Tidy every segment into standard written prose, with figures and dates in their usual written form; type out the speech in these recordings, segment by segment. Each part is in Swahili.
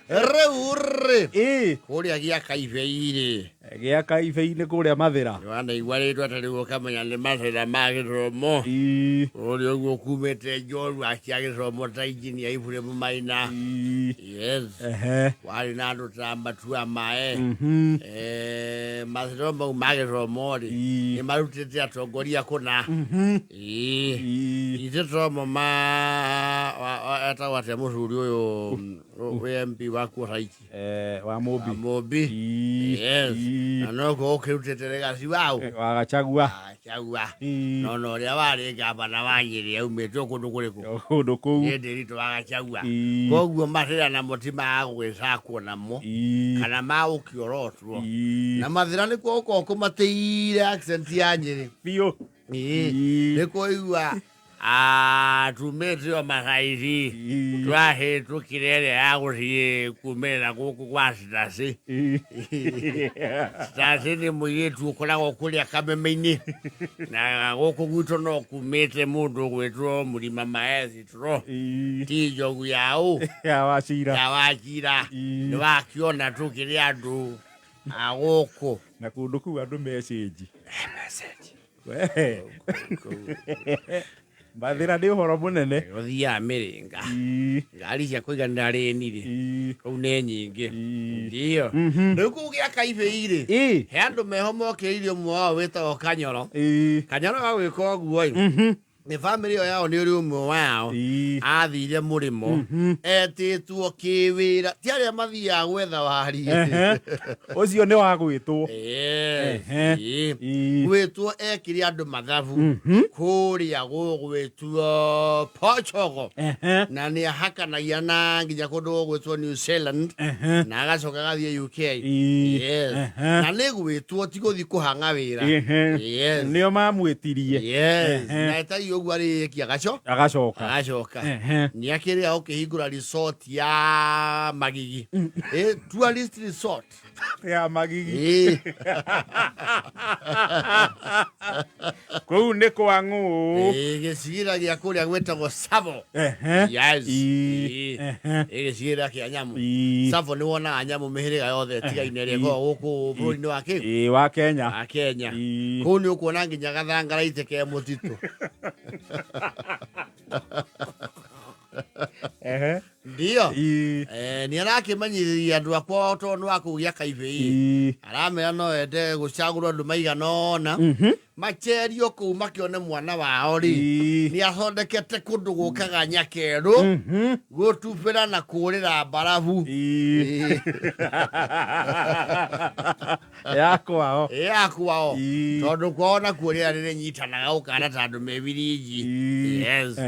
Reurre. Kuria gia kaiveire. Gia kaiveire kuria Mathira. Wana igwaritwo atariwo kamenya ni Mathira magithomo. Uri uguo kumete Njoru aciagithomo ta injinia Iburahĩmu Maina. Yes. Wari na andu ta Matua Mae. Mathira mau magithomo ri. Ni marutite atongoria kuna. Ite tomo atawate muthuri uyu MP waku Raiki. Wa Mobi. Yes. Anoko ukirutete legacy wao. Wa Gachagua. No ria wari gavana wa Nyeri aumete kundu kuriku. Kundu kuu. Ndirito wa Gachagua. Koguo Mathira na mutima agwicakwo namo. Kana ma ukiorotwo. Na Mathira ni ko kumateire accent ya Nyeri. Bio. Ni koigua tumete wa Mathaici twahe tukirere aguthie kumera guku kwa Stasi. Stasi ni muyetu ukoragwo kuria Kameme-ini na guku gwitũ no kumete mundu gwitwo Murima Maezi tro ti njogu yao ya Wachira ni wakiona tukiri andu aguku na kundu ku andu message Mathira ni horo munene uthia miringa ngari cia kuiganira rinire kuu ni nyingi ndio riu kugia kaiveire he andu meho mokeirie umwe wao witagwo Kanyoro agwika uguo ni family yao ni uri umwe wao athire murimo etitwo kiwira ti aria mathia gwetha wari ucio ni wa gwitwo gwitwo ekiri andu mathabu kuria gugwitwo Portugal na ni ahakanagia na nginya kundu gwitwo New Zealand na agacoka gathie UK na ni gwitwo ti guthi kuhanga wira nio mamwitirie na etai uguo ari agacoka ni akiri ukihingura resort ya Magigi tourist resort ya Magigi kou ni kwa ng'u gicigira gia kuria gwetagwo Savo yes gicigira kia nyamu Savo ni wona nyamu mihiriga yothe tigaine ri go guku buruni wa Kenya kou ni ukuona nginya gathangara iteke mutitu ndio ni arakimanyiriria andu akwa tondu wa kugia kaivei aramera no ende gucagurwo andu maiganona macherio kuu makione mwana wao ri ni athondekete kundu gukaga nyakeru gutubira na kurira barafu yakwao tondu kwona kurira riri nyitanaga ukana tandu mebiriji yes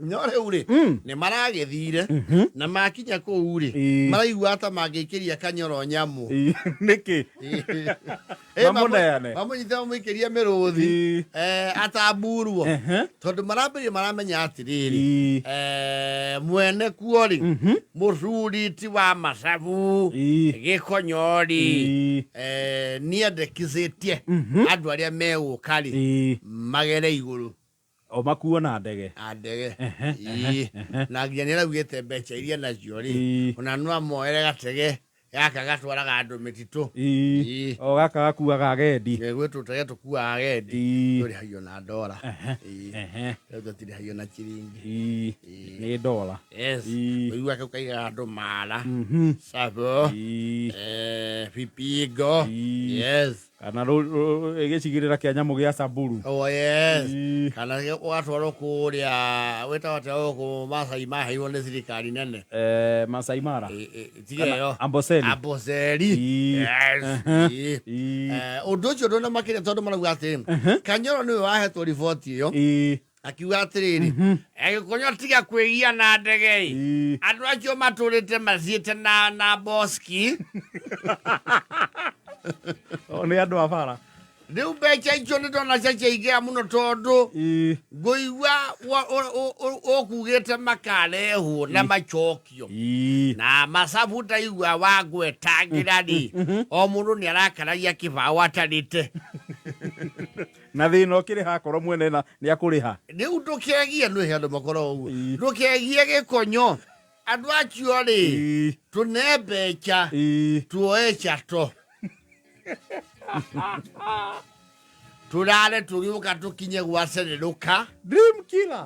Nyore uri ni maragethire na makinya kuu ri maraigua ata mangikiria Kanyoro nyamu niki mamunyita muikiria miruthi atamburwo tondu maramenya atiriri mwene kuori muthuri ti wa Masabu Gikonyori ni endekizitie andu aria megukari magere iguru o makuo na ndege na nginya niraugite mbeca iria nacio ri ona no amoere gatege gaka gatwaraga andu mititu o gaka gakuaga agendi gwitũ tege tukuaga agendi turi hayo na dola rĩu tiri hayo na chiringi ni dola yes uigua kau kaiga andu mara Savo Pipigo yes kana igicigirira kia nyamu gia Samburu yes kana watwaro kuria wetawate ku Masai Mara hiyo ni thirikari nene Masai Mara tigeyo Amboseli yes undu ucio ndona makire tondu marauga ati Kanyoro niwe wahetwo report iyo akiuga atiriri Gikonyo tiga kwigia na ndege andu acio maturite mathiite na boski ni andu a bara riu mbeca icio ni ndona ciaingĩra mũno tondu ngũigua ũkugĩte makarehwo na macokio na Masabu ndaigua wangwetangĩra ri o mũndũ nĩ arakaragia kĩbaũ atarĩte na thina ukiriha akorwo mwene na ni akuriha riu ndukegia nwi handu makoro uguo ndukegia gikonyo andu acio ri tunembecha tuoe chato turare tugiuka tukinye gwacereruka dream killer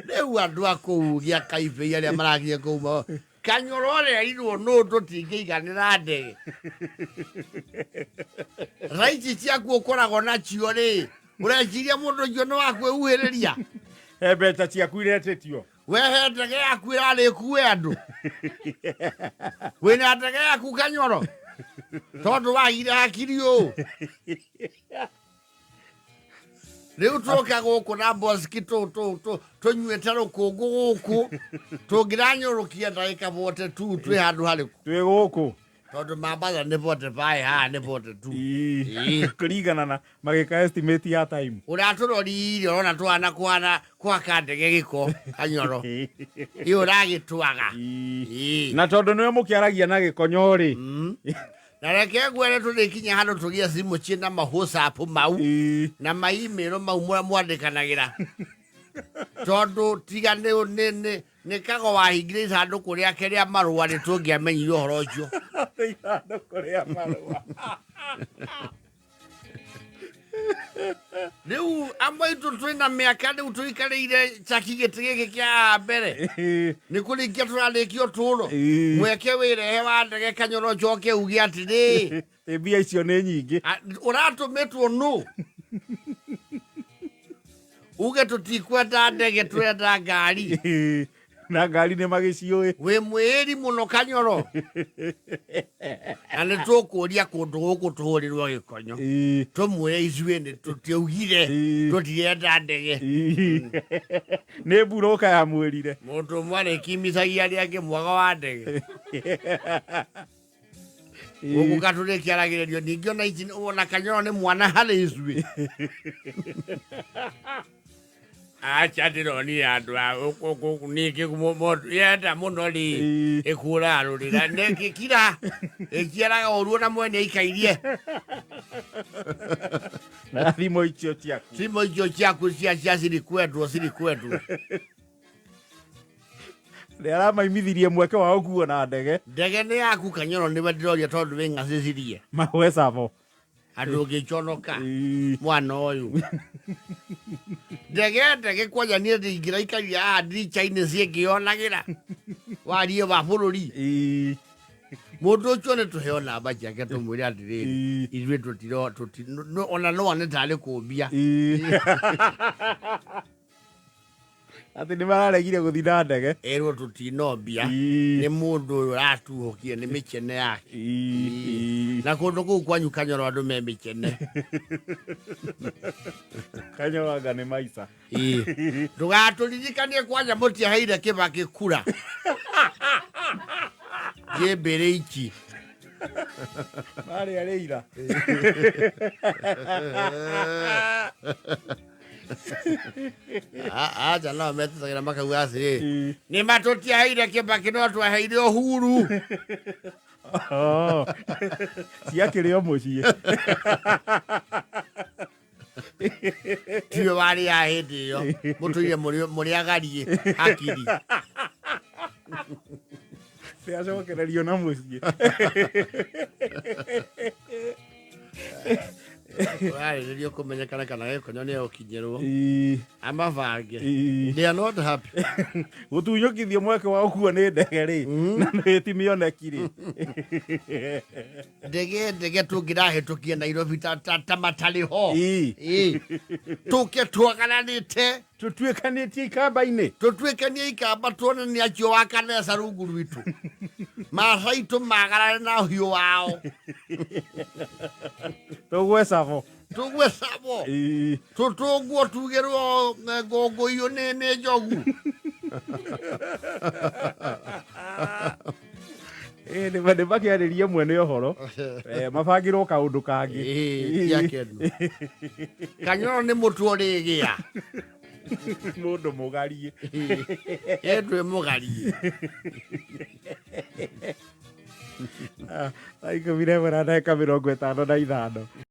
riu andu akuugia kaibe aria maragia kuuma kanyorore airwo no tutingeiganira ndege raiti ciaku ukoragwo nacio ri ureciria mundu ucio ni wakwĩhuhĩrĩria mbeca ciaku iretetio wehe ndege yaku ĩrarĩkue andũ wĩna ndege yaku Kanyoro tondu wagire hakiri ũũ rĩu tũka gũkũ na boski tũnyuĩte rũkũngũ gũkũ tũngĩranyũrũkia ndagĩka bote tu twĩ handũ harĩkũ twĩ gũkũ tondu mambatha nĩ bote baĩ haha nĩ bote tu kũringana na magĩka estimate ya time ũratũrorire ũrona twana kwaka ndege gĩko Kanyoro ĩ ũragĩtwaga na tondu nĩwe mũkĩaragia na gĩkonyo rĩ na reke ngwere tũrĩkinya handũ tũgĩe cimũ ciĩna mahũcapu mau na maimĩrũ mau mwandĩkanagĩra tondu tiga nĩ kago wahingire ithandũkũ rĩake rĩa marũa nĩ tũngĩamenyire ũhoro ũcio ithandũkũ rĩa marũa rĩu amwe itũ twĩna mĩaka rĩu tũikarĩire caki gĩtĩ gĩkĩ kĩa mbere nĩ kũrĩkia tũrarĩkia ũtũũro mweke wĩrehe wa ndege Kanyoro njoke uge atĩrĩ mbia icio nĩ nyingĩ ũratũmĩtwo nũ uge tũtikwenda ndege twenda ngari na ngari nĩ magĩciũĩ wĩ mwĩĩri mũno Kanyoro na nĩ tũkũũria kũndũ gũkũ tũhũrĩrwo gĩkonyo tũmwĩre ithuĩ nĩ tũtiaugire tũtirenda ndege nĩ mburũka ya mwĩrire mũndũ ũmwe arĩkimithagia arĩa angĩ mwaga wa ndege gũkũ katũrĩkĩaragĩrĩrio ningĩ ona ici ona Kanyoro nĩ mwana harĩ ithuĩ acha ndĩronire andũ yenda mũno rĩ ĩkũra rũrĩra nekĩkira ĩkiaraga ũruo na mwene ikairie na thimũ icio ciaku cia cirikwendwo nĩ aramaimithirie mweke wa ũkuo na ndege nĩ yaku Kanyoro nĩwe ndĩroria tondũ wĩ ng'acĩcirie mahwe cabo andũ ũngĩconoka mwana ũyũ ndege kwanja niĩ ndingĩraikaria haha ndirica-inĩ ciĩngĩonagĩra warie wa bũrũri mũndũ ũcio nĩ tũheo namba ciake tũmwĩre atĩrĩrĩ ithuĩ ona no one tarĩ kũmbia atĩ nĩ mararegire gũthiĩ na ndege erwo tũtinombia nĩ mũndũ ũyũ aratuhũkie nĩ mĩkene yake na kũndũ kũu kwanyu Kanyoro andũ me mĩkene Kanyoro anga nĩ maica ndũgatũririkanie kwanja mũtiaheire Kĩbakĩ kura gĩmbĩrĩ iki marĩ arĩ ira aja no metĩtagĩra makauga atĩrĩ nĩ matũtiaheire Kĩbakĩ no twaheire Uhuru ciakĩrĩ o mũciĩ tiwe warĩ ya hĩndĩ ĩyo mũtũire mũrĩ agarie hakiri nĩacokererio na mũciĩ ũrarĩrĩrio kũmenyekana kana Gĩkonyo nĩegũkinyĩrwo amabange they are not happy gũtunyũkithio mweke wa ũkuo nĩ ndege rĩ na nĩtimĩoneki rĩ ndege tũngĩrahĩtũkia Nairobi ta matarĩ ho tũke twagananĩte tũtuĩkanĩtie ikamba-inĩ tũtuĩkanie ikamba tuonanie acio wa Kanesa rungu rwitũ Maasai tũmagarare na ũhiũ wao tũgwe cabo tũtũngwo tugĩrwo ngũngũiyũ nĩ njogu nĩ makĩarĩrie mwene ũhoro mabangĩrwo kaũndũ kangĩ Kanyoro nĩ mũtu ũrĩgĩa mũndũ mũgarie endwe mũgarie aikũmire mwena ndagĩka 55